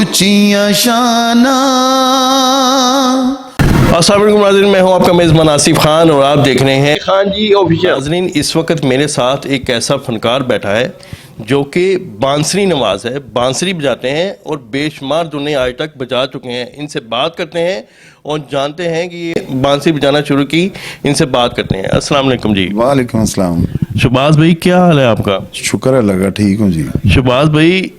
ऊंचियां शाना। अस्सलाम वालेकुम नाज़रीन, मैं हूं आपका मेज़बान आसिफ खान और आप देख रहे हैं खान जी ऑफिशियल। नाज़रीन, इस वक्त मेरे साथ एक ऐसा फनकार बैठा है जो कि बांसुरी नवाज है, बांसुरी बजाते हैं और बेशुमार धुनें आज तक बजा चुके हैं। इनसे बात करते हैं और जानते हैं कि ये बांसुरी बजाना शुरू की। इनसे बात करते हैं। अस्सलाम वालेकुम जी। वालेकुम अस्सलाम। शहबाज भाई, क्या हाल है आपका? शुक्र है, लगा ठीक हूँ जी। शहबाज भाई,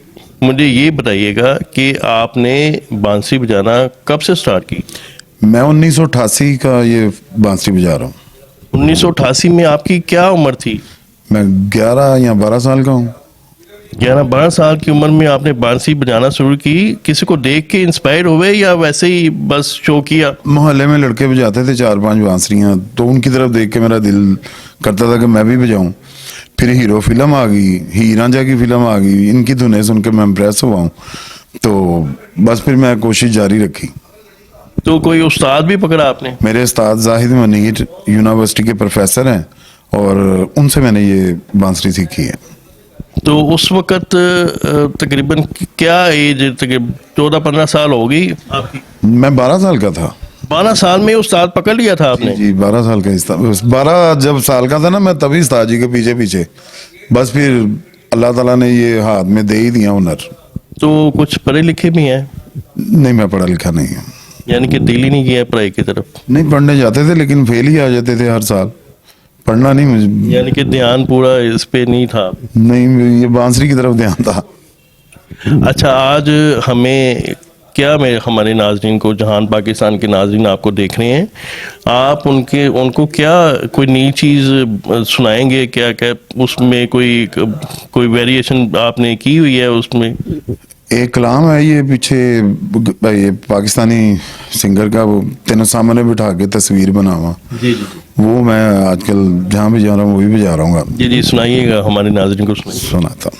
मुझे ये बताइएगा कि आपने बांसुरी बजाना कब से स्टार्ट की? मैं 1988 का ये बांसुरी बजा रहा हूँ। 1988 में आपकी क्या उम्र थी? मैं 11 या 12 साल का हूँ। 11-12 साल की उम्र में आपने बांसुरी बजाना शुरू की। किसी को देख के इंस्पायर हुए या वैसे ही बस शो किया? मोहल्ले में लड़के बजाते थे 4-5 बांसुरियाँ, तो उनकी तरफ देख के मेरा दिल करता था कि मैं भी बजाऊँ। फिर हीरो फिल्म आ गई, हीर रांझा की फिल्म आ गई, इनकी धुनें सुन के मैं इम्प्रेस हुआ हूँ, तो बस फिर मैं कोशिश जारी रखी। तो कोई उस्ताद भी पकड़ा आपने? मेरे उस्ताद जाहिद मनीर यूनिवर्सिटी के प्रोफेसर हैं और उनसे मैंने ये बांसुरी सीखी है। तो उस वक्त तकरीबन क्या एज, तकरीबन 14-15 साल हो गई आपकी? मैं 12 साल का था। 12 साल में उस्ताद पकड़ लिया था आपने? जी 12 साल का 12 जब साल का था ना, मैं तभी उस्ताद जी के पीछे पीछे, बस फिर अल्लाह ताला ने ये हाथ में दे ही दिया हुनर। तो कुछ पढ़े लिखे भी हैं? नहीं, मैं पढ़ा लिखा नहीं हूँ। यानी कि दिल ही नहीं किया पढ़ाई की तरफ? नहीं, पढ़ने जाते थे लेकिन फेल ही आ जाते थे हर साल। पढ़ना नहीं मुझे, यानी कि ध्यान पूरा इस पे नहीं था? नहीं, ये बांसुरी की तरफ ध्यान था। अच्छा, आज हमें क्या, मैं हमारे नाजरीन को, जहान पाकिस्तान के नाजरीन आपको देख रहे हैं, आप उनको क्या कोई नई चीज़ सुनाएंगे? क्या क्या उसमें कोई वेरिएशन आपने की हुई है उसमें? एक कलाम है ये पीछे, ये पाकिस्तानी सिंगर का, वो तेनों सामने बिठा के तस्वीर बनावा, जी जी वो मैं आजकल जहाँ भी जा रहा हूँ वो भी बजा रहा हूँ। जी जी, सुनाइएगा, हमारे नाजरीन को सुनाइए। सुनाता हूँ।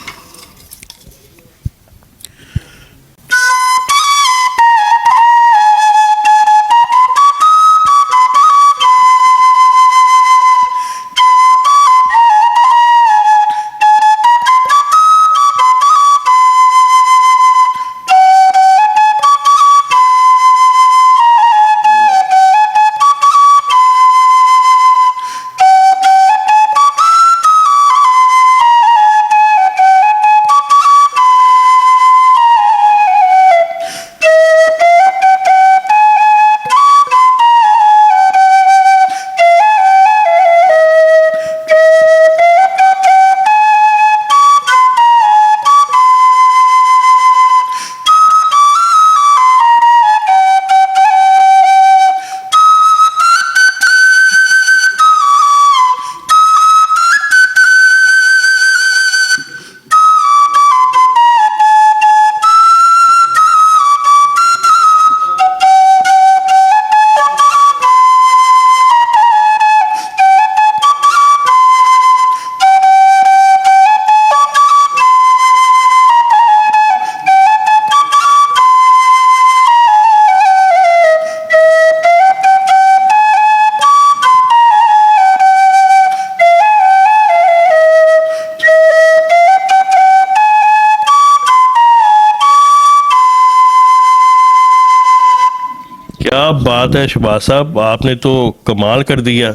क्या बात है शहबाज साहब, आपने तो कमाल कर दिया।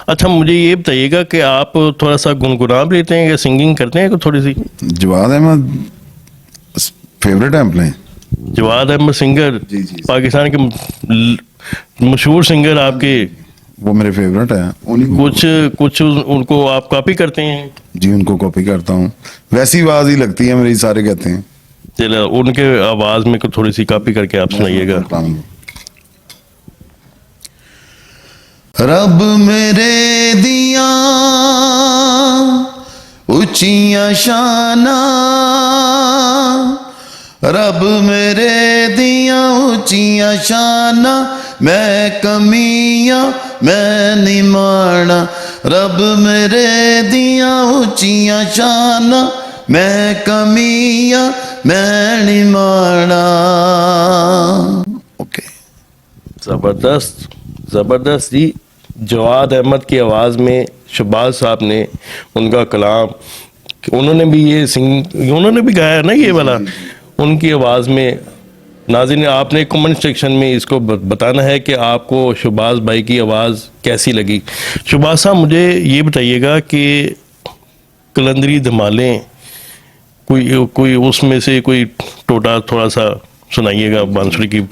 अच्छा, मुझे ये बताइएगा कि आप थोड़ा सा गुनगुना भी लेते हैं या सिंगिंग करते हैं थोड़ी सी? जवाद अहमद फेवरेट है अपने। जवाद अहमद सिंगर, जी, जी। पाकिस्तान के मशहूर सिंगर आपके, वो मेरे फेवरेट है। कुछ उनको आप कॉपी करते हैं? जी, उनको कॉपी करता हूँ, वैसी आवाज ही लगती है मेरी, सारे कहते हैं। चलो, उनके आवाज में थोड़ी सी कॉपी करके आप सुनाइएगा। रब मेरे दिया ऊंचियां शाना, रब मेरे दिया ऊंचियां शाना, मैं कमियां मैं नहीं माना, रब मेरे दिया ऊंचियां शाना, मैं कमियां मैं नहीं माना। ओके, ज़बरदस्त ज़बरदस्त जी। जवाद अहमद की आवाज़ में शहबाज साहब ने उनका कलाम, उन्होंने भी ये उन्होंने भी गाया ना ये वाला, उनकी आवाज़ में नाज़रीन, आपने कमेंट सेक्शन में इसको बताना है कि आपको शुबाज भाई की आवाज़ कैसी लगी। शुबाज साहब, मुझे ये बताइएगा कि कलंदरी धमालें, कोई कोई उसमें से कोई टोटा थोड़ा सा सुनाइएगा बांसुरी की।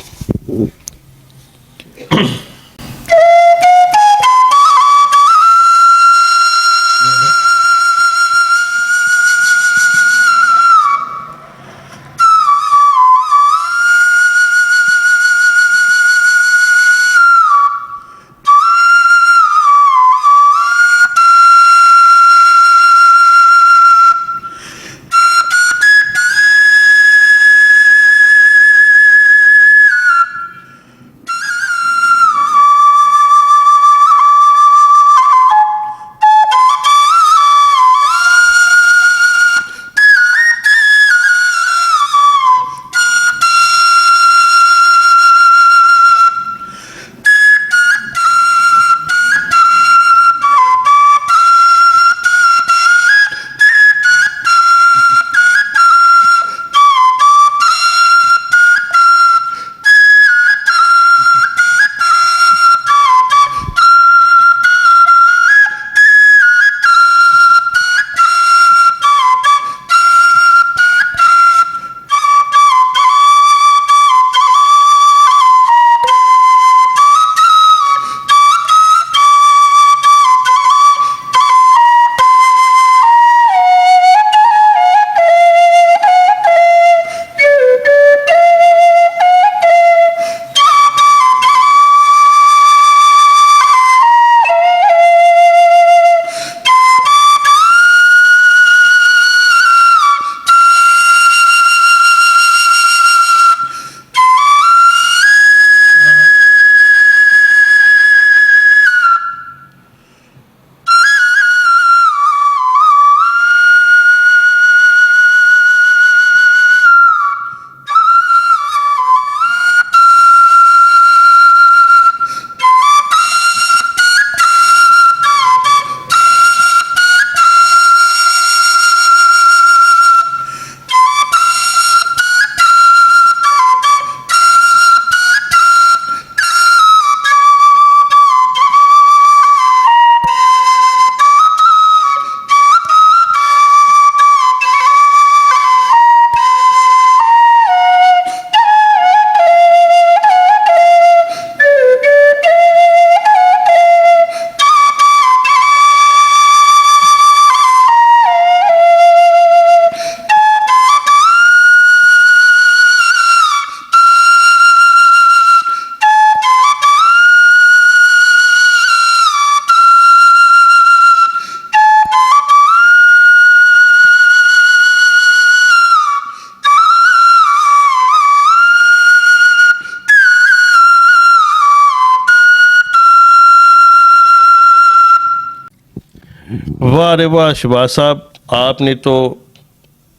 वाह रे वाह शहबाज साहब, आपने तो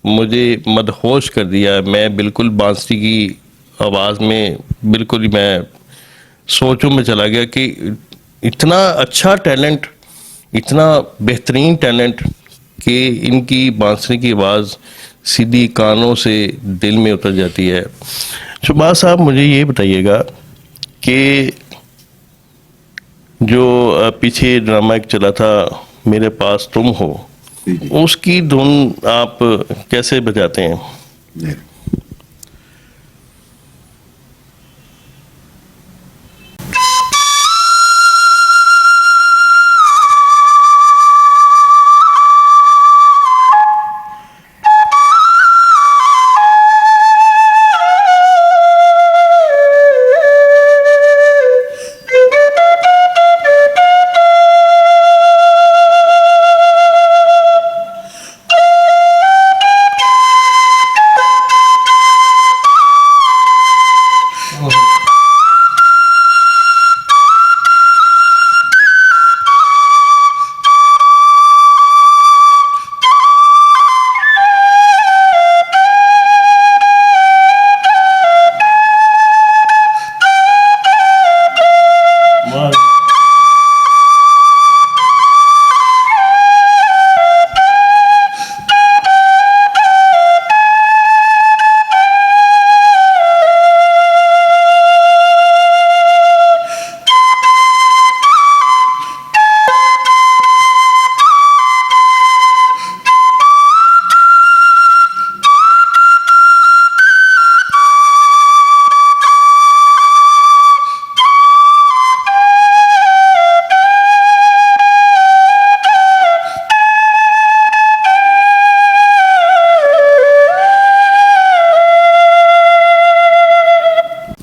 मुझे मदहोश कर दिया। मैं बिल्कुल बांसुरी की आवाज़ में बिल्कुल ही मैं सोचों में चला गया कि इतना अच्छा टैलेंट, इतना बेहतरीन टैलेंट कि इनकी बांसुरी की आवाज़ सीधी कानों से दिल में उतर जाती है। शहबाज साहब, मुझे ये बताइएगा कि जो पीछे ड्रामा एक चला था मेरे पास तुम हो, उसकी धुन आप कैसे बजाते हैं? जी।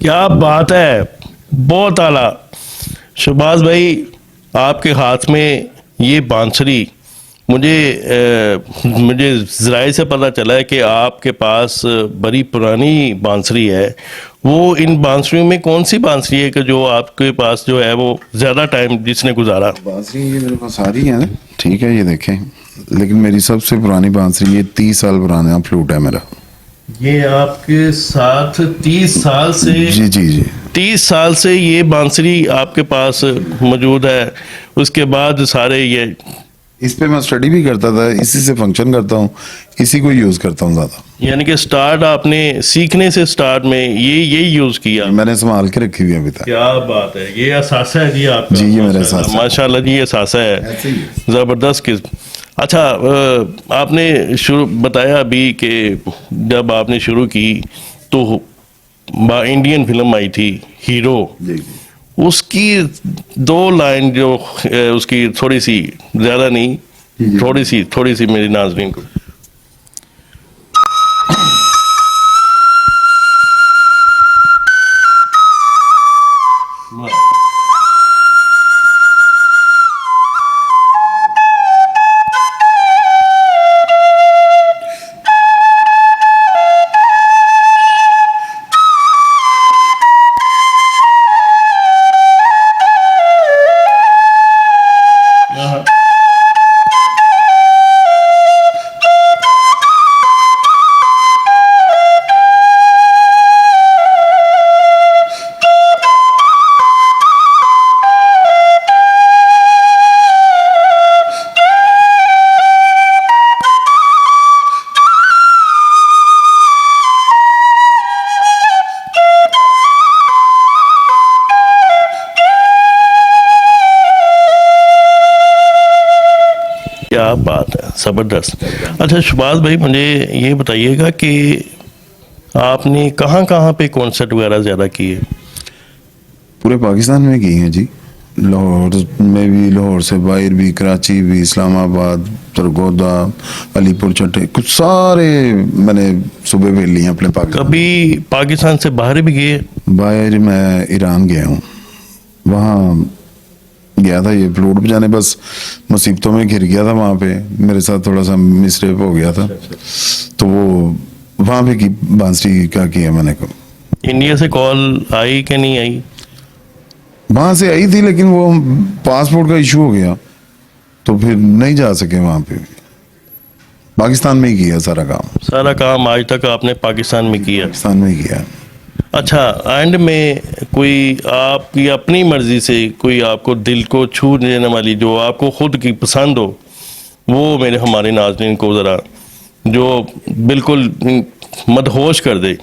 क्या बात है, बहुत आला। शहबाज भाई, आपके हाथ में ये बांसुरी, मुझे ज़राए से पता चला है कि आपके पास बड़ी पुरानी बांसुरी है। वो इन बांसुरियों में कौन सी बांसुरी है कि जो आपके पास जो है वो ज़्यादा टाइम जिसने गुजारा? बांसुरी ये मेरे पास सारी है ना, ठीक है, ये देखें। लेकिन मेरी सबसे पुरानी बांसुरी, ये 30 साल पुराना फ्लूट है मेरा। ये आपके साथ 30 साल से? जी जी जी। 30 साल से ये बांसुरी आपके पास मौजूद है। उसके बाद सारे ये, इस पे मैं स्टडी भी करता था, इसी से फंक्शन करता हूँ, इसी को यूज करता हूँ ज्यादा। यानी कि स्टार्ट आपने सीखने से स्टार्ट में ये यूज किया? मैंने संभाल के रखी हुई है अभी तक। क्या बात है, ये असासा है जी आपका? जी, ये मेरा माशाल्लाह, असासा है। माशाल्लाह जी, ये असासा है। ऐसे ही है। जबरदस्त किस्म। अच्छा, आपने शुरू बताया अभी कि जब आपने शुरू की तो इंडियन फिल्म आई थी हीरो, जी जी। उसकी 2 लाइन जो उसकी थोड़ी सी, ज्यादा नहीं, जी। थोड़ी सी मेरी नाज़रीन को। क्या बात है, ज़बरदस्त। अच्छा शहबाज भाई, मुझे ये बताइएगा कि आपने कहाँ कहाँ पे कॉन्सर्ट वगैरह ज़्यादा किए? पूरे पाकिस्तान में की हैं जी। लाहौर में भी, लाहौर से बाहर भी, कराची भी, इस्लामाबाद, सरगोदा, अलीपुर, चट्टे, कुछ सारे मैंने सुबह भेज लिए अपने पाकिस्तान। कभी पाकिस्तान से बाहर भी गए? बाहर मैं ईरान गया हूँ, वहाँ गया था ये फ्लूट बजाने, बस मुसीबतों में घिर गया था वहाँ पे, मेरे साथ थोड़ा सा मिसरेप हो गया था, तो वो वहाँ पे की बांसुरी का किया मैंने को। इंडिया से कॉल आई कि नहीं आई? वहाँ से आई थी, लेकिन वो पासपोर्ट का इशू हो गया, तो फिर नहीं जा सके वहाँ पे। पाकिस्तान में ही किया सारा काम। सारा काम आज तक आपने पाकिस्तान में किया? पाकिस्तान में ही किया। अच्छा, एंड में कोई आपकी अपनी मर्जी से कोई आपको दिल को छू देने वाली, जो आपको खुद की पसंद हो, वो मेरे हमारे नाज़रीन को ज़रा, जो बिल्कुल मदहोश कर दे?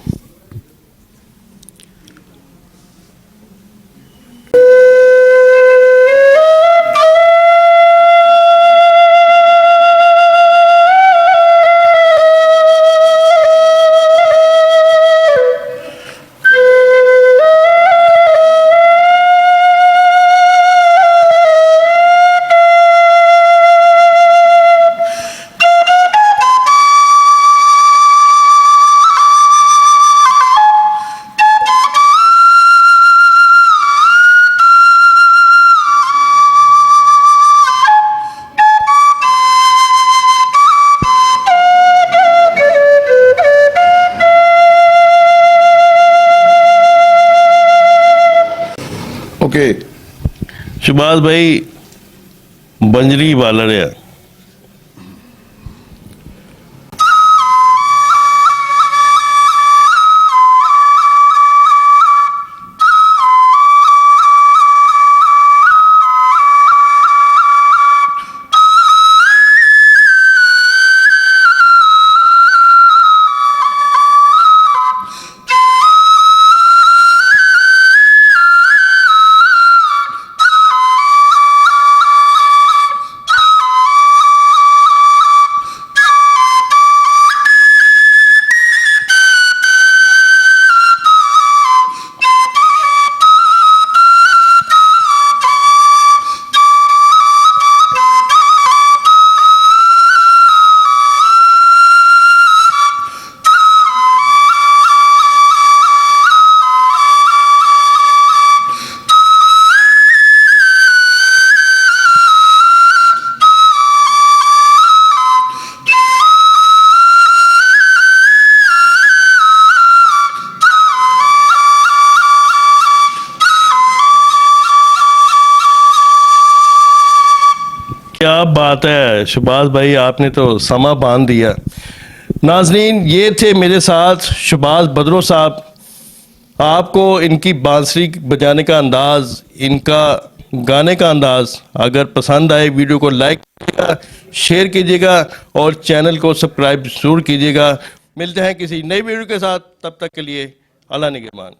ओके। शहबाज भाई, बंजरी वाला है। है शहबाज भाई, आपने तो समा बांध दिया। नाजरीन, ये थे मेरे साथ शहबाज बदरो साहब। आपको इनकी बांसुरी बजाने का अंदाज़, इनका गाने का अंदाज़ अगर पसंद आए, वीडियो को लाइक कीजिएगा, शेयर कीजिएगा और चैनल को सब्सक्राइब ज़रूर कीजिएगा। मिलते हैं किसी नई वीडियो के साथ, तब तक के लिए अल्लाह निगहबान।